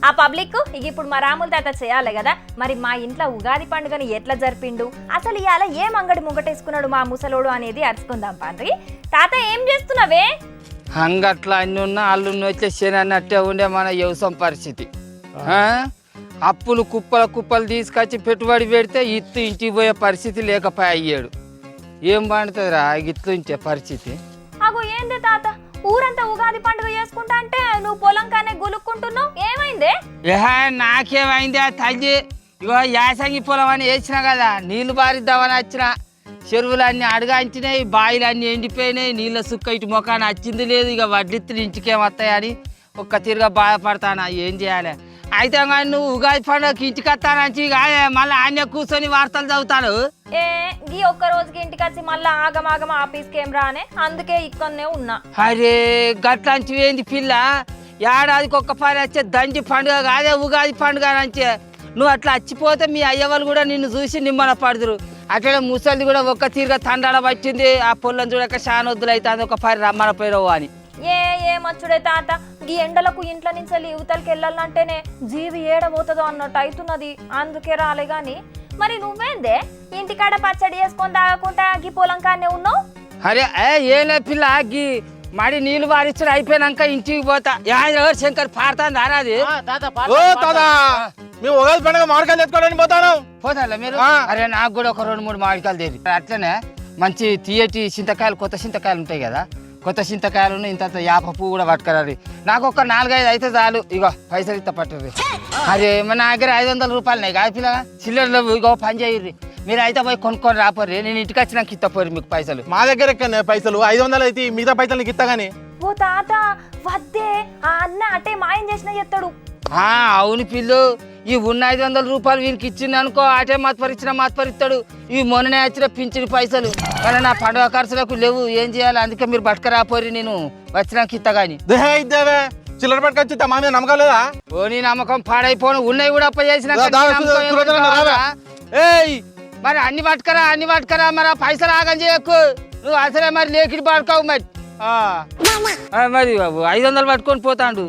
ఆ పబ్లిక్ ఇక ఇప్పుడు మా రాముల తాత చేయాలి కదా. మరి మా ఇంట్లో ఉగాది పండుగని ఎట్లా జరిపిండు, అసలు ఇవాళ ఏం అంగడి ముంగటేసుకున్నాడు మా ముసలోడు అనేది అరుచుకుందాం పండ్రి. తాత ఏం చేస్తున్నావే? అంగట్లా అన్ని ఉన్నా అల్లున్న వచ్చేసేది అన్నట్టే ఉండే మన వ్యవసాయం పరిస్థితి. అప్పులు కుప్పలు కుప్పలు తీసుకొచ్చి పెట్టుబడి పెడితే ఇత్తు ఇంటికి పోయే పరిస్థితి లేకపోయి అయ్యాడు. ఏం పండుతుంది రా ఇత్తు ఇంటే పరిస్థితి. అగో ఏందే తాత, ఊరంతా ఉగాది పండుగ చేసుకుంటా అంటే నువ్వు పొలం కానే గులుక్కుంటున్నావు, ఏమైందే? నాకేమైంది ఆ తల్లి, ఇగో యాసంగి పొలం అని వేసినా కదా, నీళ్లు బారిద్దామని వచ్చిన, చెరువులన్నీ అడగాంచినాయి, బాయిలు అన్నీ ఎండిపోయినాయి, నీళ్ళ సుక్క ఇటు మొఖాన్ని వచ్చింది లేదు. ఇక వడ్లిత్తులు ఇంటికేమొస్తాయని ఒక్క తీరుగా బాధపడతానా, ఏం చేయాలి? అయితే కానీ నువ్వు ఉగాది పండుగకి ఇంటికి వస్తానంచి మళ్ళీ ఆయన కూర్చొని వార్తలు చదువుతాను. గీ ఒక్క రోజుకి ఇంటికి వచ్చి మళ్ళీ ఆగమాగమ ఆఫీస్కి ఏం రానే, అందుకే ఇక్కడనే ఉన్నా. అరే గట్లంచి ఏంది పిల్ల, ఏడాదికి ఒక్క పని వచ్చే దంచి పండుగ కాదే ఉగాది పండుగ నుంచే. నువ్వు అట్లా వచ్చిపోతే మీ అయ్య వాళ్ళు కూడా నిన్ను చూసి నిమ్మన పడుదురు. అట్లా ముసలిది కూడా ఒక్క తీరుగా తండాడ వచ్చింది, ఆ పొలం చూడక చాలా వద్దులు అవుతుంది, ఒక పని రమ్మన పోయినవు అని. ఏమచ్చుడే తాత, ఈ ఎండలకు ఇంట్లో నుంచి యువతలకి వెళ్ళాలంటేనే జీవి ఏడబోతుందో అన్నట్టు అవుతున్నది, అందుకే రాలే గాని. మరి నువ్వేందే ఇంటికాడ పచ్చడి వేసుకొని తాగకుండా గీ పొలం కానే ఉన్నావు? అరే ఏలే పిల్ల, గీ మడి నీళ్ళు వారిచ్చాడు అయిపోయినాక ఇంటికి పోతా. శంకర్ పాడుతుంది అనాది. మేము ఉగాది పండుగ మామిడికాయలు తెచ్చుకోవడానికి పోతాను. పోతారా మీరు? అరే నాకు కూడా ఒక 2-3 మామిడికాయలు తేరి. అట్లనే మంచి తీయటి చింతకాయలు, కొత్త చింతకాయలు ఉంటాయి కదా, కొత్త చింతకాయలను ఇంత యాప పువ్వు కూడా పట్టుకురారు. నాకు ఒక 4-5 అయితే చాలు, ఇగో పైసలు ఇస్తా పట్టుర్రి. అరే మన దగ్గర 500 రూపాయలున్నాయి కాదు పిల్ల, చిల్లరలో ఇగో పని చేయర్రి. మీరు అయితే పోయి కొనుక్కొని రాపోర్రి, నేను ఇంటికి వచ్చినాక ఇస్తపోర్రి మీకు పైసలు. మా దగ్గర ఎక్కడ పైసలు 500 అయితే మిగతా పైసలు నీకు ఇస్తా గానీ. ఓ తాత వద్దే, ఆ అన్న అట్టే మాయం చేసిన చెప్తాడు. అవును పిల్లు, ఈ ఉన్న 500 రూపాయలు వీనికి ఇచ్చింది అనుకో, అటే మాత్పరిచ్చిన మాత్పరిస్తాడు. ఇవి మొన్ననే వచ్చిన పింఛన్ పైసలు, కానీ నా పండుగ ఖర్చులకు లేవు, ఏం చేయాలి? అందుకే మీరు పట్టుకురాపోరి, నేను వచ్చినాక ఇస్తా గాని. చిల్లర పట్టుకొచ్చి మా మీద నమ్మకం లేదా? ఓ నీ నమ్మకం పాడైపోను, ఉన్నాయి కూడా అప్ప చేసిన. మరి అన్ని పట్టుకరా మరి పైసలు ఆగం చేయకు, నువ్వు అసలే మరి లేకిడి పడుకోవు మరి. మరి 500 పట్టుకొని పోతాండు.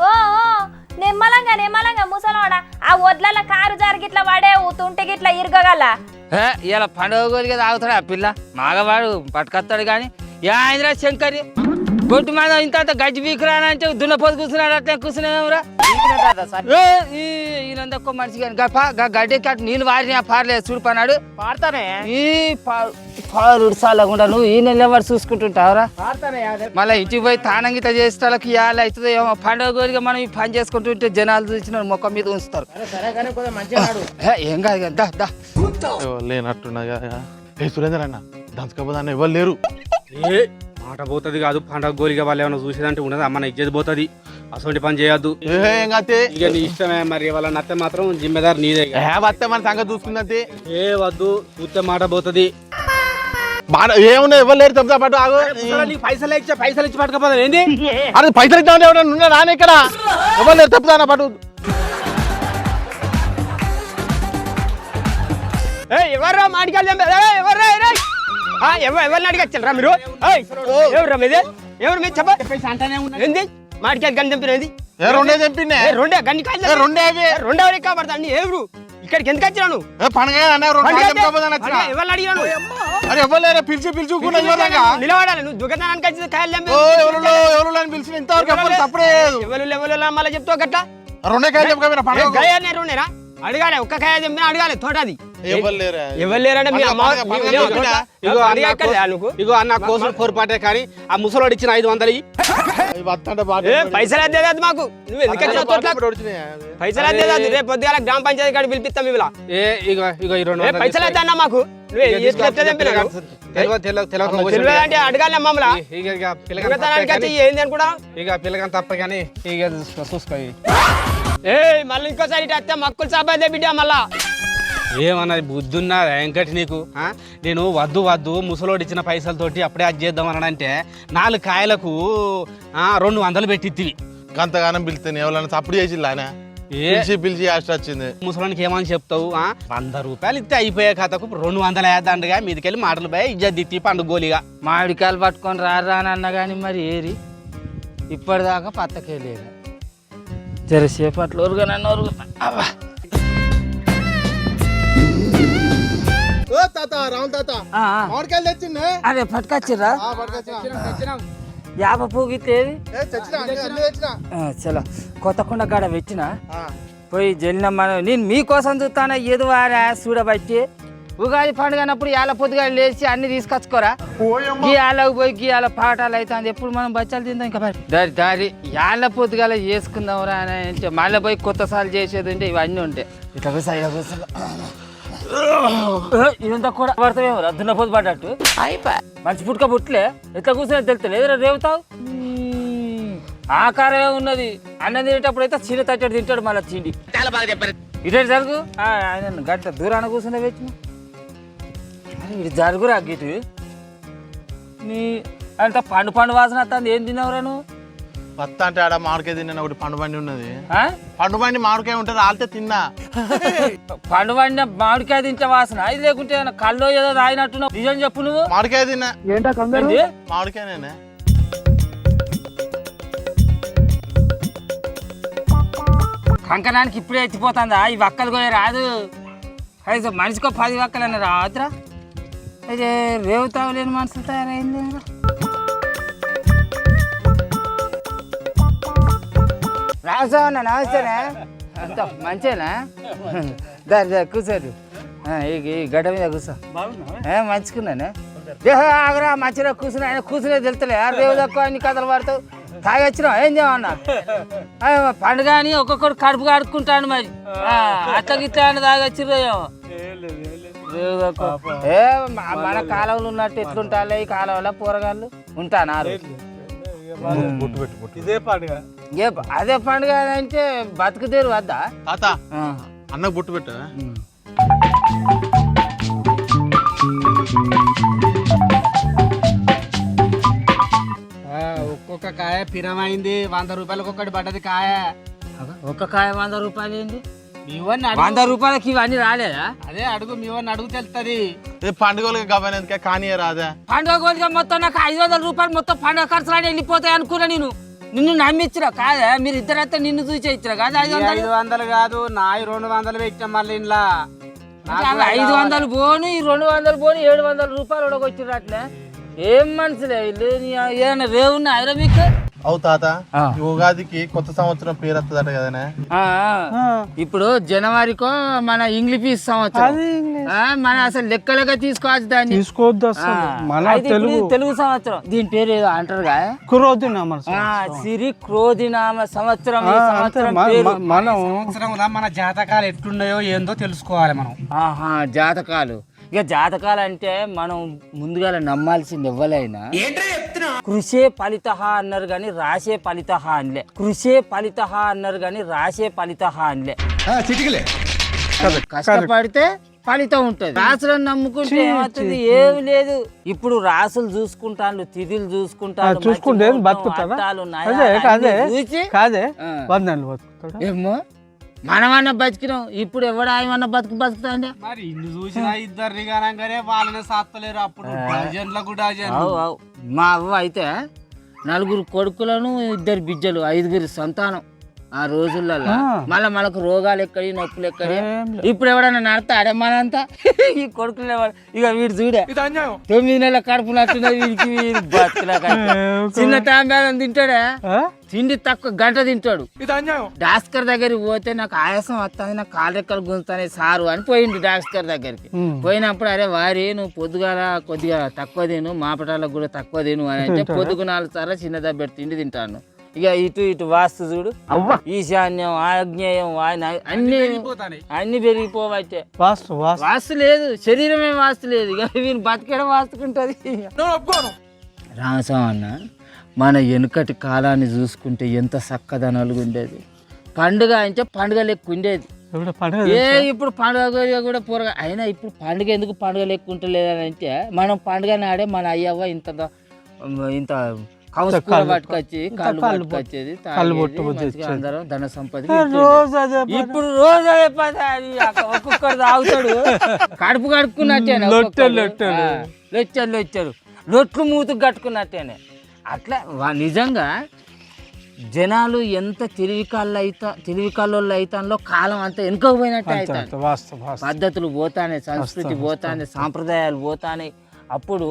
ఓ నెమ్మలంగా ముసలోడా, ఆ వడ్ల కారు జరిగిట్లా వాడేవు, తుంటి గిట్లా ఇరగగల. ఇలా పండుగ గోలిగా తాగుతాడు ఆ పిల్ల, మాగవాడు పట్టుకొస్తాడు కానీ. ఏంద్రా శంకరి, గొడ్డు మీద ఇంత గడ్డి బీకురానంటే దున్నపోతు కూర్చున్నాడు, అట్లా కూర్చున్నావురా. ఈయనంత ఒక్క మనిషి కానీ గడ్డి కట్టి నీళ్ళు వారిని పారలేదు చూడిపోయినాడు. పాడతానే ఈ పాలు ఉడసాలకుండా నువ్వు ఈ నెల ఎవరు చూసుకుంటుంటావురా? మళ్ళీ ఇంటికి పోయి తానంగిత చేసే వాళ్ళకి ఇవాళ అవుతుందో ఏమో. పండుగ గోలిగా మనం ఈ పని చేసుకుంటుంటే జనాలు చూసిన మొక్క మీద ఉంచుతారు. ఏం కాదు కదా లేనట్టున్నా సురేందర్ అన్న దంచకపోదాన్ని ఎవరు లేరు. మాట పోతుంది కాదు, పండగ గోలిగా వాళ్ళు ఏమైనా చూసేదంటే ఉండదు, అమ్మ ఇచ్చేది పోతుంది. అసలు పని చేయొద్దు, ఇక నీ ఇష్టమే. మరి వాళ్ళ నత్తే మాత్రం జిమ్మెదారు నీదే. వస్తే మన సంగతి చూసుకుందంతే. వద్దు చూస్తే మాట పోతుంది. ఏమున్నా ఎవరు లేరు, చెప్తా పాటు ఆగు. పైసలు ఇచ్చి పట్టుకపోతాను ఏంది? అరే పైసలు ఇద్దామని ఎవరైనా నాన్న ఇక్కడ ఎవరు లేరు, చెప్తానా పాటు. ఎవర్రా మాడికాయలు ఎవర్రా ఎవరిని అడిగచ్చరా మీరు? ఎవరు మీది? ఎవరు మీరు చెప్పండి. మాడికాయలు గని తెంపినది రెండే తెంపినే, రెండే గన్ని కాయలు రెండే కాబడతాండి. ఎవరు ఇక్కడికి ఎందుకు వచ్చినాను? పండుగ ఎవరు అడిగాను? నిలబడాలి. నువ్వు దుకాణానికి వచ్చి కాయలు పిలిచి ఇంతవరకు తప్పుడే ఎవరు మళ్ళీ చెప్తావు గట్లా. రెండే కాయలు రెండేనా? అడగాలి, ఒక్క కాయ చెప్తే అడగాలి. తోటది ఎవరు లేరంటే ఇగో అన్న కోసం పొరపాటే, కానీ ఆ ముసలోడు ఇచ్చిన 500 పైసలు అద్దేది మాకు. నువ్వు ఎందుకు పైసలు అద్దేది? రేపు పొద్దుగాల గ్రామ పంచాయతీ కాడ పిలిపిస్తాం. ఇవిలా పైసలు అద్దా అన్న మాకు. తెలియదంటే అడగాలి మమ్మల్ని ఏంది అనుకున్నా. ఇక పిల్లగాని తప్ప కానీ ఇక చూసుకో. మళ్ళీ ఇంకోసారి ఇటు వస్తే మక్కులు సాబాదే బిడ్డ. మళ్ళా ఏమన్నది బుద్ధి ఉన్నదా వెంకటి నీకు? నేను వద్దు ముసలోడు ఇచ్చిన పైసలతోటి అప్పుడే అది చేద్దాం అనంటే 4 కాయలకు 200 పెట్టిత్తివి. గంతగానం పిలిస్తే ఎవరన్నా తప్పుడు చేసిల్లా ఆయన? పిలిచి ఆశ వచ్చింది. ముసలానికి ఏమని చెప్తావు? 100 రూపాయలు ఇస్తే అయిపోయే కథకు 200 వేద్దండగా మీదికెళ్ళి మాటలు పోయి ఇజ్జత్ దిత్తి పండుగ గోలిగా. మామిడికాయలు పట్టుకొని రారా అని అన్న కానీ మరి ఏరి ఇప్పటిదాకా పత్తకే లేదు. జరసేపు అట్లా ఒరుగనన్న ఒరుగుతా ఓ తాత రావుల తాత మామిడికాయలు తెచ్చిండే అదే పట్టుకొచ్చిర్రా యాప పూగితేది చలో కొత్తకుండా గాడ పెట్టిన పోయి జల్లిన మనం నేను మీకోసం చూస్తాను ఏదో వారా చూడబట్టి ఉగాది పండుగ అన్నప్పుడు యాల పొద్దుగా లేచి అన్ని తీసుకొచ్చుకోరా గీయాలకు పోయి గీయాల పాఠాలు అయితే అని ఎప్పుడు మనం బచ్చాలు తిందాం ఇంకా దారి దారి యాళ్ళ పొద్దుగాల చేసుకుందాం రా అని అంటే మళ్ళీ పోయి కొత్త సార్లు చేసేది ఉంటే ఇవన్నీ ఉంటాయి ఇట్లా కూర్చో ఇలా కూర్చో ఇదంతా కూడా పడతామేమో దున్న పొద్దు పడ్డట్టు మంచి పుట్టుక పుట్టలే ఎట్లా కూర్చొని తెలుస్తుంది ఎదురు రేవుతావు ఆకారమే ఉన్నది అన్నం తినేటప్పుడు అయితే చిన్న తట్టడు తింటాడు మళ్ళీ తిండి చాలా బాగా చెప్పారు ఇటు జరుగు ఆయన గంట దూరాన కూర్చునే వచ్చిన ఇటు జరుగురా గిటు నీ అంత పండు పండు వాసన వస్తుంది ఏం తిన్నావురా నువ్వు పత్త అంటే ఆడ మామిడికాయ తిన్నా ఒకటి పండు బండి ఉన్నది పండు బండి మామిడికాయ ఉంటుంది ఆల్తే తిన్నా పండు పండిన మామిడికాయ తింటే వాసన ఇది లేకుంటే కల్లో ఏదో తాగినట్టున్నావు నిజం చెప్పు నువ్వు మామిడికాయ తిన్నా ఏంటి మామిడికాయనే కంకణానికి ఇప్పుడే ఎత్తిపోతుందా ఈ వక్కలు పోయి రాదు అయితే మనిషికో 10 వక్కలు అన్న రావద్దురా అయితే రేవు తాగలేని మనుషులు తయారైంది రాసావన్నా నమస్తేనా అంత మంచేనా దారి కూర్చోరు ఈ గడ్డ మీద కూర్చో మంచుకున్నానే ఆగరా మంచిగా కూర్చున్నా ఆయన కూర్చునే తెలుతలే రేవు తక్కువ అన్ని కథలు పడతావు తాగి వచ్చినావు ఏం చేయమన్నా పండుగ అని ఒక్కొక్కడు కడుపు కడుక్కుంటాను మరి అట్లా గిట్లా అని తాగి వచ్చిర్రేమో ఏ మన కాలంలో ఉన్నట్టు ఎట్లుంటాలే ఈ కాలంలో పోరగాళ్ళు ఉంటాను ఇదే పండుగ అదే పండుగ అంటే బతుకుదేరు వద్దా తాత అన్న బొట్టు పెట్టా ఒక్కొక్క కాయ పిరమైంది 100 రూపాయలకు ఒకటి పడ్డది కాయ ఒక్క కాయ 100 రూపాయలు ఏంది 100 రూపాయలకి ఇవన్నీ రాలేదా అదే అడుగు మీ వాడిని అడుగు తెలుస్తుంది పండుగలకి గమనిక కానీ రాదా పండుగ మొత్తం నాకు 500 రూపాయలు మొత్తం పండుగ ఖర్చులు వెళ్ళిపోతాయి అనుకున్నా నిన్ను నమ్మిచ్చిరా కాదా మీరు ఇద్దరైతే నిన్ను చూసే ఇచ్చిరా కాదా 500 కాదు నాయి 200 పెట్టాం మళ్ళీ ఇంట్లో 500 పోను ఈ 200 పోను 700 రూపాయలు ఉడకొచ్చిర్రు అట్లే ఏం మనుషులే ఏదైనా రేవున్నా అయినా మీకు అవు తాత ఉగాదికి కొత్త సంవత్సరం పేరు వస్తుందట కదనే ఇప్పుడు జనవరికో మన ఇంగ్లీష్ సంవత్సరం మన అసలు లెక్క తీసుకోవచ్చు దాన్ని తీసుకోవద్దు తెలుగు సంవత్సరం దీని పేరు ఏదో అంటారుగా సిరి క్రోధినామ సంవత్సరం మన జాతకాలు ఎట్లున్నాయో ఏందో తెలుసుకోవాలి మనం జాతకాలు ఇక జాతకాలు అంటే మనం ముందుగా నమ్మాల్సింది ఎవ్వలైనా కృషే ఫలిత అన్నారు కానీ రాసే ఫలిత అనలే కృషే ఫలిత అన్నారు కానీ రాసే ఫలిత అనలే కష్టపడితే ఫలితం ఉంటది రాసులను నమ్ముకుంటే ఏమవుతుంది ఏమి లేదు ఇప్పుడు రాసులు చూసుకుంటాను తిథులు చూసుకుంటాను చూసుకుంటే ఏమో మనమన్నా బతికినాం ఇప్పుడు ఎవడ ఏమన్నా బతుకుతా మరి ఇల్లు చూసినా ఇద్దరిని కానగానే వాళ్ళనే సాత్తలేరు అప్పుడు మా అవ్వ అయితే 4 కొడుకులను 2 బిడ్డలు 5 సంతానం ఆ రోజులలో మళ్ళీ మనకు రోగాలు ఎక్కడి నొప్పులు ఎక్కడి ఇప్పుడు ఎవడన్నా నడతాడే మనంతా ఈ కొడుకులు ఇక వీడు చూడే 9 నెలల కడుపు నట్టున్నది వీడికి చిన్న తాంబేలం తింటాడే తిండి తక్కువ గంట తింటాడు డాక్టర్ దగ్గరికి పోతే నాకు ఆయాసం వస్తుంది నాకు కాలు రెక్కలు గుంజుతాయి సారు అని పోయిండు డాక్టర్ దగ్గరికి పోయినప్పుడు అరే వారి నువ్వు పొద్దుగాల కొద్దిగా తక్కువ తిను మాపటాలకు కూడా తక్కువ తిను అని అంటే పొద్దుకు 4 సార్లు చిన్న దెబ్బటి తిండి తింటాను ఇక ఇటు వాస్తు చూడు ఈశాన్యం ఆగ్నేయం అన్ని పెరిగిపోవచ్చే వాస్తు లేదు శరీరమే వాస్తు లేదు ఇక వీళ్ళు బతికేయడం వాస్తుకుంటది రామస్వామి అన్న మన వెనుకటి కాలాన్ని చూసుకుంటే ఎంత చక్కదనాలుగా ఉండేది పండుగ అంటే పండుగ లెక్క ఉండేది ఇప్పుడు పండుగ కూడా పూరగా అయినా ఇప్పుడు పండుగ ఎందుకు పండుగ లెక్క ఉంటలేదని అంటే మనం పండుగ నాడే మన అయ్యవ్వ ఇంత పట్టుకొచ్చి కాళ్ళు పట్టుకొచ్చేది అందరం ధన సంపద ఇప్పుడు రోజు ఒక్కొక్కరు తాగుతాడు కడుపు కడుక్కున్నట్టేనే లొచ్చారు లొట్లు మూతుకు కట్టుకున్నట్టేనే అట్లా నిజంగా జనాలు ఎంత తెలివి కళ్ళు అయితాలో కాలం అంతా వెనుకపోయినట్టే అవుతాను. పద్ధతులు పోతానే, సంస్కృతి పోతానే, సాంప్రదాయాలు పోతానే. అప్పుడు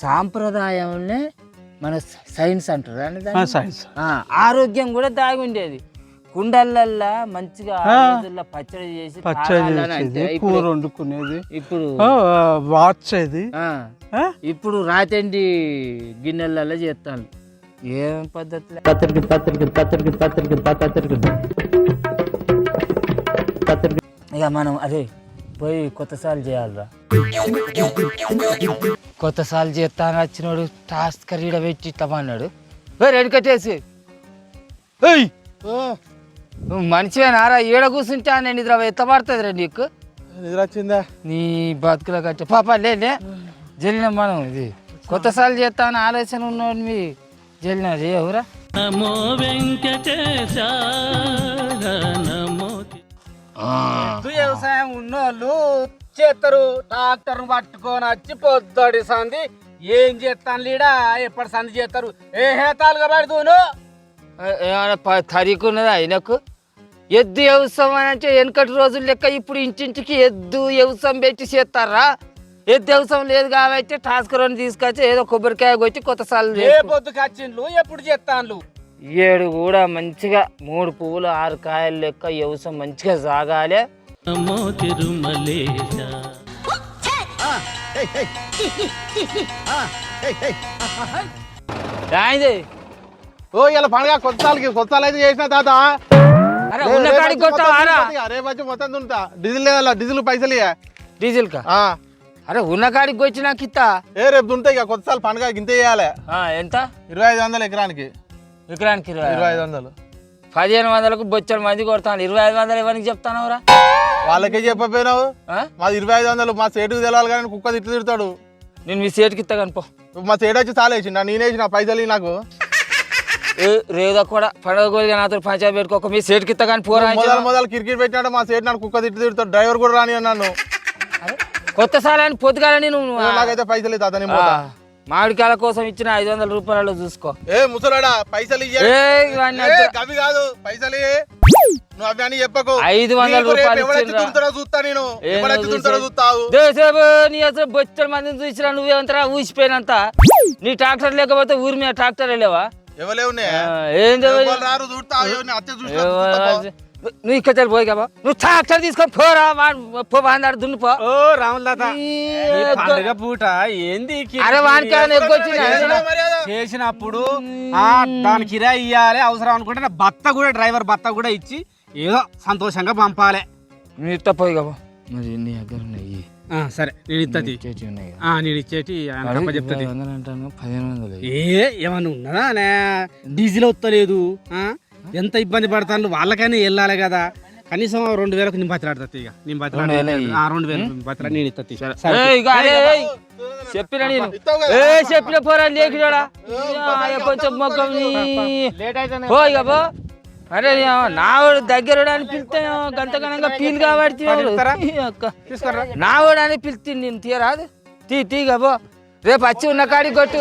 సాంప్రదాయంలో మన సైన్స్ అంటారు అని దాన్ని. ఆరోగ్యం కూడా దాగి ఉండేది. కుండలల్లా మంచిగా పచ్చడి చేసి కూర వండుకునేది, ఇప్పుడు వాచేది. ఇప్పుడు రాతండి గిన్నెలలో చేస్తాను. ఏం పద్ధతి ఇక మనం అదే పోయి కొత్తసార్లు చేయాలిరా. కొత్తసార్లు చేస్తాను వచ్చినోడు టాస్క్ కరీడ పెట్టి ఇట్లా అన్నాడు. వెనకటేసి నువ్వు మంచివేనారా? ఏడ కూర్చుంటా నేను నిద్ర ఎత్త పడుతుంది రా నీకు. నిద్ర వచ్చిందా? నీ బతుకుల కట్టే పాప లే జల్లిన మనం ఇది కొత్తసార్లు చేస్తామని ఆలోచన ఉన్నాడు. మీ జల్లిన ఎవరా? వ్యవసాయం ఉన్నోళ్ళు చేస్తారు. ట్రాక్టర్ పట్టుకొని వచ్చి పొద్దుడి సంది ఏం చేస్తాను లీడా ఎప్పటి సంది చేస్తారు. ఏ హేతాలుగా పడుతును ఏమైనా తరికున్నదా ఆయనకు? ఎద్దు వ్యవసాయం అని అంటే వెనకటి రోజులు లెక్క ఇప్పుడు ఇంటింటికి ఎద్దు వ్యవసాయం పెట్టి చేస్తారా? ఎద్దు వ్యవసాయం లేదు కాబట్టి టాస్కర్ తీసుకొచ్చి ఏదో కొబ్బరికాయ కొట్టి కొత్త సార్లు ఏ పొద్దు కచ్చిండ్లు ఎప్పుడు చేస్తాను. 7 కూడా మంచిగా 3 పువ్వులు 6 కాయలు లెక్క వ్యవసాయం మంచిగా సాగాలి. ఓ ఇలా పండుగ కొత్త అయితే చేసిన తాత. రేపు వచ్చి మొత్తం దున్నుతా. డీజిల్ లేదా? డీజిల్ పైసలు డీజిల్ కా? అరే ఉన్న కాడికి వచ్చి నాకు ఇస్తా. రేపు దున్నుతా. ఇక కొత్త పండుగ గింత చేయాలి. ఎంత? 2500 ఎకరానికి. ఎకరానికి 2500. 1500కు బొచ్చడు మంది కొడతాను. 2500 ఎవరికి చెప్తాను రా? వాళ్ళకే చెప్పపోయినావు. మాది 2500. మా సేటుకు తెలవాలి కానీ కుక్క తిట్లు తిడతాడు. నేను మీ సేటుకి ఇస్తా కనుపో. మా సేటు వచ్చి చాలా వేసిండు. నేనేసిన పైసలు నాకు రేదా కూడా పండుగ కోరిగా నాతో పంచాయతీ పెట్టుకోక మీ సేటుకి ఇస్తా కానీ పోరా. మొదలు క్రికెట్ పెట్టినాడు. మా సేటు నన్ను కుక్క తిట్లు తిడతాడు. డ్రైవర్ కూడా రాని అన్నాను. కొత్త సాలని పొద్దుగాలని నువ్వు నాకైతే పైసలు తాత. మామిడికాయల కోసం ఇచ్చిన 500 రూపాయలు చూసుకో. ముసలాడా పైసలు అవి కాదు పైసలు. నువ్వు అవి అని చెప్పకు. 500 రూపాయలు చూస్తా నేను. బొచ్చడి మందిని చూసినా నువ్వేమంటారా ఊసిపోయినంత. నీ ట్రాక్టర్ లేకపోతే ఊరి మీద ట్రాక్టర్ లేవా? నువ్వు ఇక్కడ పోయి కాబా. నువ్వు ట్రాక్టర్ తీసుకొని పోరా. పోదాడు దున్నుపో. ఓ రాముల పండుగ పూట ఏంది చేసినప్పుడు దానికి కిరాయి ఇవ్వాలి అవసరం అనుకుంటే నా భర్త కూడా డ్రైవర్ భర్త కూడా ఇచ్చి ఏదో సంతోషంగా పంపాలి. నువ్వు ఇస్తా పోయి కాబా. మరి నీ దగ్గర ఉన్నాయి. సరే నేను ఇస్తుంది నేను ఇచ్చేటి చెప్తుంది. 1500 ఏమన్నా ఉన్నదా? డీజిల్ వస్తలేదు. ఎంత ఇబ్బంది పడతాను. వాళ్ళకైనా వెళ్ళాలి కదా. కనీసం 2000కు నేను బతిలాడుతుంది. ఇక నేను బతిలాడు 2000 బతిలాడి నేను ఇస్తుంది. చెప్పిన నేను చెప్పిన పోరా లేకిడా కొంచెం మొక్కం పోయిగా పో. అరే నావాడు దగ్గర అని పిలితే గంతగనంగా ఫీల్ కాబట్టి నావాడు అని పిలిచి నేను తీయరాదు. తీగా పో. రేపు వచ్చి ఉన్న కాడికి కొట్టు.